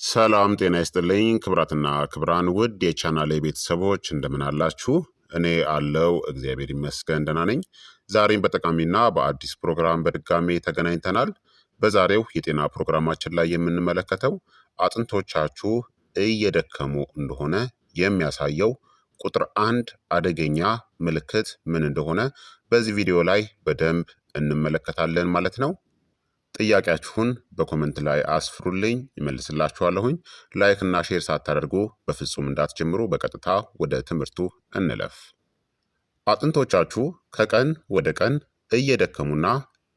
ሰላም ጤና ይስጥልኝ ክብራትና ክብራን ውድ የቻናሌ ቤተሰቦች እንደምን አላችሁ? እኔ አለው እግዚአብሔር ይመስገን ደህና ነኝ። ዛሬም በጠቃሚና በአዲስ ፕሮግራም በድጋሜ ተገናኝተናል። በዛሬው የጤና ፕሮግራማችን ላይ የምንመለከተው አጥንቶቻችሁ እየደከሙ እንደሆነ የሚያሳየው ቁጥር አንድ አደገኛ ምልክት ምን እንደሆነ በዚህ ቪዲዮ ላይ በደንብ እንመለከታለን ማለት ነው። ጥያቄያችሁን በኮመንት ላይ አስፍሩልኝ፣ ይመልስላችኋለሁኝ። ላይክ እና ሼር ሳታደርጉ በፍጹም እንዳትጀምሩ። በቀጥታ ወደ ትምህርቱ እንለፍ። አጥንቶቻችሁ ከቀን ወደ ቀን እየደከሙና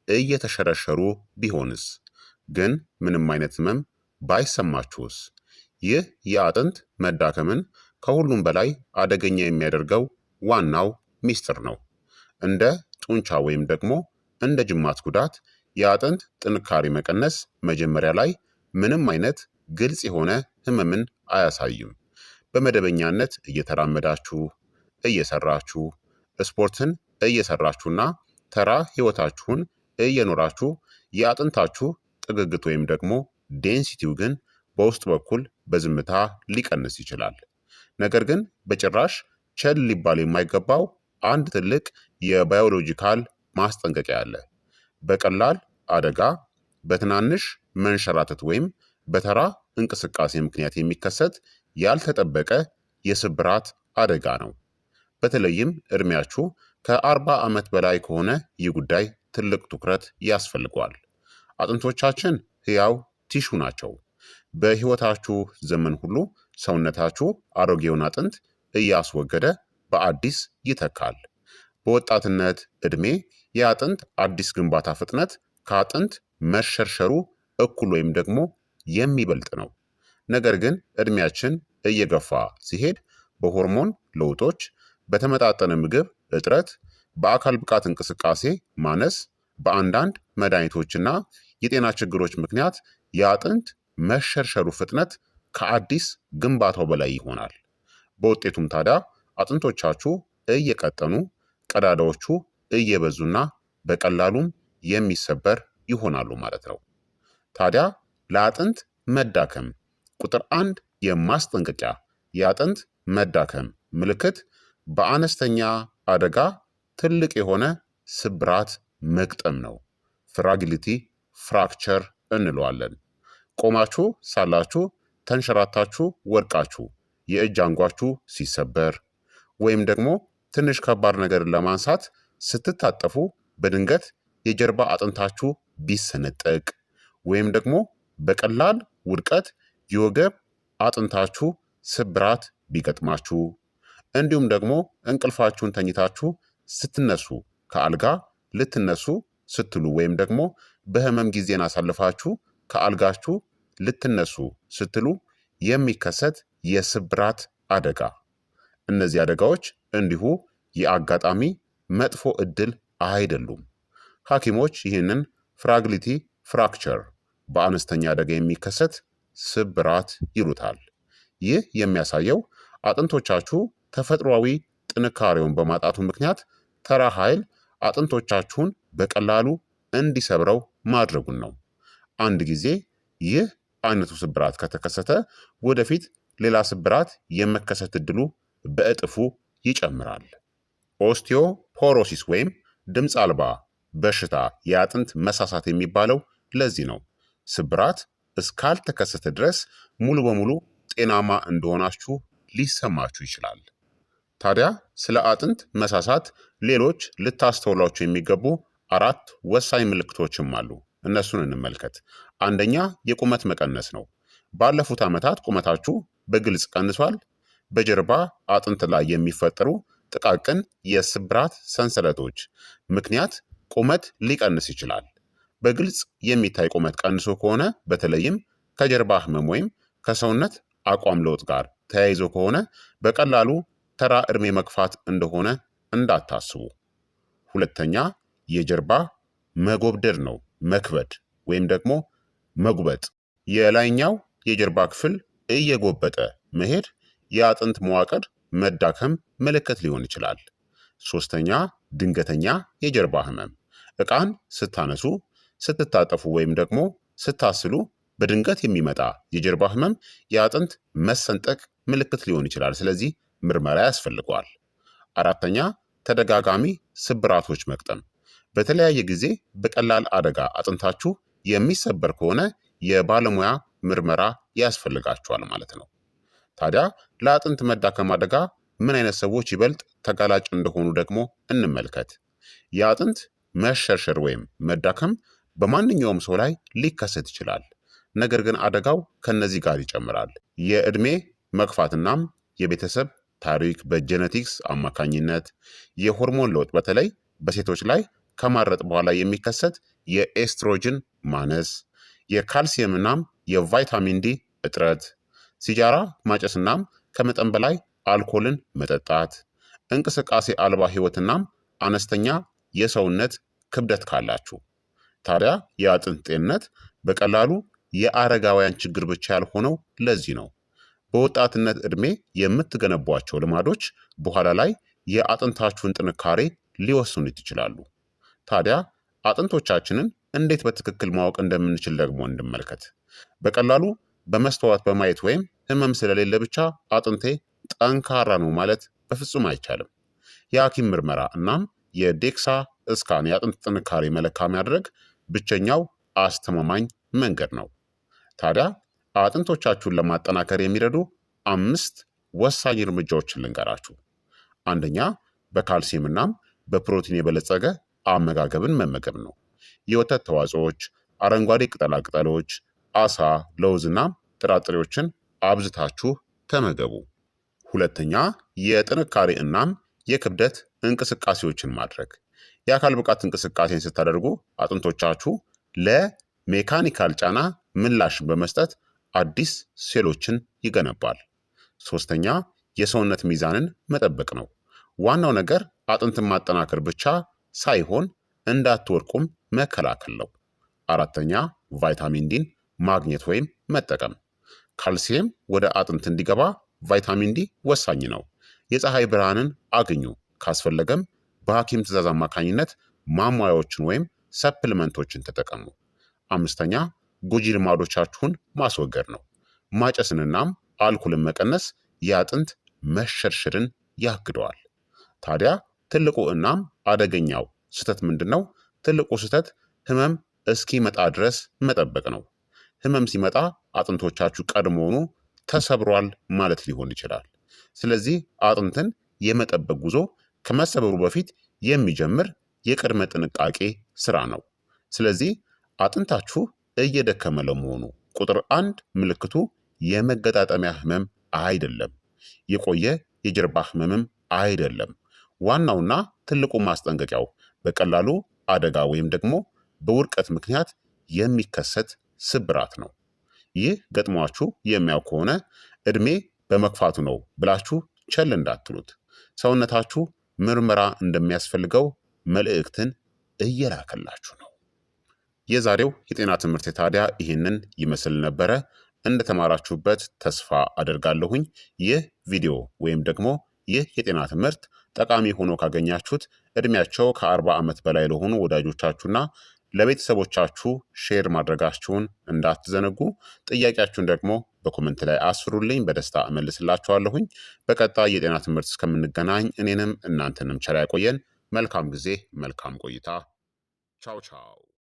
እየተሸረሸሩ ቢሆንስ? ግን ምንም አይነት ህመም ባይሰማችሁስ? ይህ የአጥንት መዳከምን ከሁሉም በላይ አደገኛ የሚያደርገው ዋናው ሚስጥር ነው። እንደ ጡንቻ ወይም ደግሞ እንደ ጅማት ጉዳት የአጥንት ጥንካሬ መቀነስ መጀመሪያ ላይ ምንም አይነት ግልጽ የሆነ ህመምን አያሳይም። በመደበኛነት እየተራመዳችሁ፣ እየሰራችሁ፣ ስፖርትን እየሰራችሁና ተራ ህይወታችሁን እየኖራችሁ የአጥንታችሁ ጥግግት ወይም ደግሞ ዴንሲቲው ግን በውስጥ በኩል በዝምታ ሊቀንስ ይችላል። ነገር ግን በጭራሽ ቸል ሊባል የማይገባው አንድ ትልቅ የባዮሎጂካል ማስጠንቀቂያ አለ። በቀላል አደጋ፣ በትናንሽ መንሸራተት ወይም በተራ እንቅስቃሴ ምክንያት የሚከሰት ያልተጠበቀ የስብራት አደጋ ነው። በተለይም እድሜያችሁ ከ40 ዓመት በላይ ከሆነ ይህ ጉዳይ ትልቅ ትኩረት ያስፈልገዋል። አጥንቶቻችን ህያው ቲሹ ናቸው። በህይወታችሁ ዘመን ሁሉ ሰውነታችሁ አሮጌውን አጥንት እያስወገደ በአዲስ ይተካል። በወጣትነት ዕድሜ የአጥንት አዲስ ግንባታ ፍጥነት ከአጥንት መሸርሸሩ እኩል ወይም ደግሞ የሚበልጥ ነው። ነገር ግን ዕድሜያችን እየገፋ ሲሄድ በሆርሞን ለውጦች፣ በተመጣጠነ ምግብ እጥረት፣ በአካል ብቃት እንቅስቃሴ ማነስ፣ በአንዳንድ መድኃኒቶችና የጤና ችግሮች ምክንያት የአጥንት መሸርሸሩ ፍጥነት ከአዲስ ግንባታው በላይ ይሆናል። በውጤቱም ታዲያ አጥንቶቻችሁ እየቀጠኑ፣ ቀዳዳዎቹ እየበዙና በቀላሉም የሚሰበር ይሆናሉ ማለት ነው። ታዲያ ለአጥንት መዳከም ቁጥር አንድ የማስጠንቀቂያ የአጥንት መዳከም ምልክት በአነስተኛ አደጋ ትልቅ የሆነ ስብራት መግጠም ነው። ፍራጊሊቲ ፍራክቸር እንለዋለን። ቆማችሁ ሳላችሁ ተንሸራታችሁ ወድቃችሁ የእጅ አንጓችሁ ሲሰበር ወይም ደግሞ ትንሽ ከባድ ነገርን ለማንሳት ስትታጠፉ በድንገት የጀርባ አጥንታችሁ ቢሰነጠቅ ወይም ደግሞ በቀላል ውድቀት የወገብ አጥንታችሁ ስብራት ቢገጥማችሁ እንዲሁም ደግሞ እንቅልፋችሁን ተኝታችሁ ስትነሱ ከአልጋ ልትነሱ ስትሉ ወይም ደግሞ በህመም ጊዜን አሳልፋችሁ ከአልጋችሁ ልትነሱ ስትሉ የሚከሰት የስብራት አደጋ። እነዚህ አደጋዎች እንዲሁ የአጋጣሚ መጥፎ ዕድል አይደሉም። ሐኪሞች ይህንን ፍራጊሊቲ ፍራክቸር በአነስተኛ አደጋ የሚከሰት ስብራት ይሉታል። ይህ የሚያሳየው አጥንቶቻችሁ ተፈጥሯዊ ጥንካሬውን በማጣቱ ምክንያት ተራ ኃይል አጥንቶቻችሁን በቀላሉ እንዲሰብረው ማድረጉን ነው። አንድ ጊዜ ይህ አይነቱ ስብራት ከተከሰተ ወደፊት ሌላ ስብራት የመከሰት ዕድሉ በእጥፉ ይጨምራል። ኦስቲዮፖሮሲስ ወይም ድምፅ አልባ በሽታ የአጥንት መሳሳት የሚባለው ለዚህ ነው። ስብራት እስካልተከሰተ ድረስ ሙሉ በሙሉ ጤናማ እንደሆናችሁ ሊሰማችሁ ይችላል። ታዲያ ስለ አጥንት መሳሳት ሌሎች ልታስተውሏቸው የሚገቡ 4 ወሳኝ ምልክቶችም አሉ። እነሱን እንመልከት። አንደኛ የቁመት መቀነስ ነው። ባለፉት ዓመታት ቁመታችሁ በግልጽ ቀንሷል። በጀርባ አጥንት ላይ የሚፈጠሩ ጥቃቅን የስብራት ሰንሰለቶች ምክንያት ቁመት ሊቀንስ ይችላል። በግልጽ የሚታይ ቁመት ቀንሶ ከሆነ በተለይም ከጀርባ ህመም ወይም ከሰውነት አቋም ለውጥ ጋር ተያይዞ ከሆነ በቀላሉ ተራ እድሜ መግፋት እንደሆነ እንዳታስቡ። ሁለተኛ የጀርባ መጎብደድ ነው። መክበድ ወይም ደግሞ መጉበጥ። የላይኛው የጀርባ ክፍል እየጎበጠ መሄድ የአጥንት መዋቅር መዳከም ምልክት ሊሆን ይችላል። ሶስተኛ ድንገተኛ የጀርባ ህመም። ዕቃን ስታነሱ፣ ስትታጠፉ ወይም ደግሞ ስታስሉ በድንገት የሚመጣ የጀርባ ህመም የአጥንት መሰንጠቅ ምልክት ሊሆን ይችላል። ስለዚህ ምርመራ ያስፈልገዋል። አራተኛ ተደጋጋሚ ስብራቶች መግጠም። በተለያየ ጊዜ በቀላል አደጋ አጥንታችሁ የሚሰበር ከሆነ የባለሙያ ምርመራ ያስፈልጋችኋል ማለት ነው። ታዲያ ለአጥንት መዳከም አደጋ ምን አይነት ሰዎች ይበልጥ ተጋላጭ እንደሆኑ ደግሞ እንመልከት። የአጥንት መሸርሸር ወይም መዳከም በማንኛውም ሰው ላይ ሊከሰት ይችላል። ነገር ግን አደጋው ከነዚህ ጋር ይጨምራል። የዕድሜ መግፋትናም የቤተሰብ ታሪክ፣ በጄኔቲክስ አማካኝነት፣ የሆርሞን ለውጥ በተለይ በሴቶች ላይ ከማረጥ በኋላ የሚከሰት የኤስትሮጅን ማነስ፣ የካልሲየምናም የቫይታሚን ዲ እጥረት፣ ሲጃራ ማጨስናም ከመጠን በላይ አልኮልን መጠጣት፣ እንቅስቃሴ አልባ ህይወትናም አነስተኛ የሰውነት ክብደት ካላችሁ። ታዲያ የአጥንት ጤንነት በቀላሉ የአረጋውያን ችግር ብቻ ያልሆነው ለዚህ ነው። በወጣትነት ዕድሜ የምትገነቧቸው ልማዶች በኋላ ላይ የአጥንታችሁን ጥንካሬ ሊወስኑት ይችላሉ። ታዲያ አጥንቶቻችንን እንዴት በትክክል ማወቅ እንደምንችል ደግሞ እንመልከት። በቀላሉ በመስተዋት በማየት ወይም ህመም ስለሌለ ብቻ አጥንቴ ጠንካራ ነው ማለት በፍጹም አይቻልም። የሐኪም ምርመራ እናም የዴክሳ እስካን የአጥንት ጥንካሬ መለኪያ ማድረግ ብቸኛው አስተማማኝ መንገድ ነው። ታዲያ አጥንቶቻችሁን ለማጠናከር የሚረዱ 5 ወሳኝ እርምጃዎችን ልንገራችሁ። አንደኛ በካልሲየም እናም በፕሮቲን የበለጸገ አመጋገብን መመገብ ነው። የወተት ተዋጽኦች፣ አረንጓዴ ቅጠላቅጠሎች፣ አሳ፣ ለውዝና ጥራጥሬዎችን አብዝታችሁ ተመገቡ። ሁለተኛ የጥንካሬ እናም የክብደት እንቅስቃሴዎችን ማድረግ። የአካል ብቃት እንቅስቃሴን ስታደርጉ አጥንቶቻችሁ ለሜካኒካል ጫና ምላሽን በመስጠት አዲስ ሴሎችን ይገነባል። ሶስተኛ የሰውነት ሚዛንን መጠበቅ ነው። ዋናው ነገር አጥንትን ማጠናከር ብቻ ሳይሆን እንዳትወድቁም መከላከል ነው። አራተኛ ቫይታሚን ዲን ማግኘት ወይም መጠቀም። ካልሲየም ወደ አጥንት እንዲገባ ቫይታሚን ዲ ወሳኝ ነው። የፀሐይ ብርሃንን አግኙ። ካስፈለገም በሐኪም ትዕዛዝ አማካኝነት ማሟያዎችን ወይም ሰፕልመንቶችን ተጠቀሙ። አምስተኛ ጎጂ ልማዶቻችሁን ማስወገድ ነው። ማጨስንናም አልኮልን መቀነስ የአጥንት መሸርሸርን ያግደዋል። ታዲያ ትልቁ እናም አደገኛው ስህተት ምንድን ነው? ትልቁ ስህተት ህመም እስኪመጣ ድረስ መጠበቅ ነው። ህመም ሲመጣ አጥንቶቻችሁ ቀድሞውኑ ተሰብሯል ማለት ሊሆን ይችላል። ስለዚህ አጥንትን የመጠበቅ ጉዞ ከመሰበሩ በፊት የሚጀምር የቅድመ ጥንቃቄ ስራ ነው። ስለዚህ አጥንታችሁ እየደከመ ለመሆኑ ቁጥር 1 ምልክቱ የመገጣጠሚያ ህመም አይደለም። የቆየ የጀርባ ህመምም አይደለም። ዋናውና ትልቁ ማስጠንቀቂያው በቀላሉ አደጋ ወይም ደግሞ በውድቀት ምክንያት የሚከሰት ስብራት ነው። ይህ ገጥሟችሁ የሚያውቅ ከሆነ ዕድሜ በመግፋቱ ነው ብላችሁ ቸል እንዳትሉት። ሰውነታችሁ ምርመራ እንደሚያስፈልገው መልእክትን እየላከላችሁ ነው። የዛሬው የጤና ትምህርት ታዲያ ይህንን ይመስል ነበረ። እንደተማራችሁበት ተስፋ አደርጋለሁኝ። ይህ ቪዲዮ ወይም ደግሞ ይህ የጤና ትምህርት ጠቃሚ ሆኖ ካገኛችሁት ዕድሜያቸው ከ40 ዓመት በላይ ለሆኑ ወዳጆቻችሁና ለቤተሰቦቻችሁ ሼር ማድረጋችሁን እንዳትዘነጉ። ጥያቄያችሁን ደግሞ በኮመንት ላይ አስፍሩልኝ፣ በደስታ እመልስላችኋለሁኝ። በቀጣይ የጤና ትምህርት እስከምንገናኝ እኔንም እናንተንም ቸር ያቆየን። መልካም ጊዜ፣ መልካም ቆይታ። ቻው ቻው።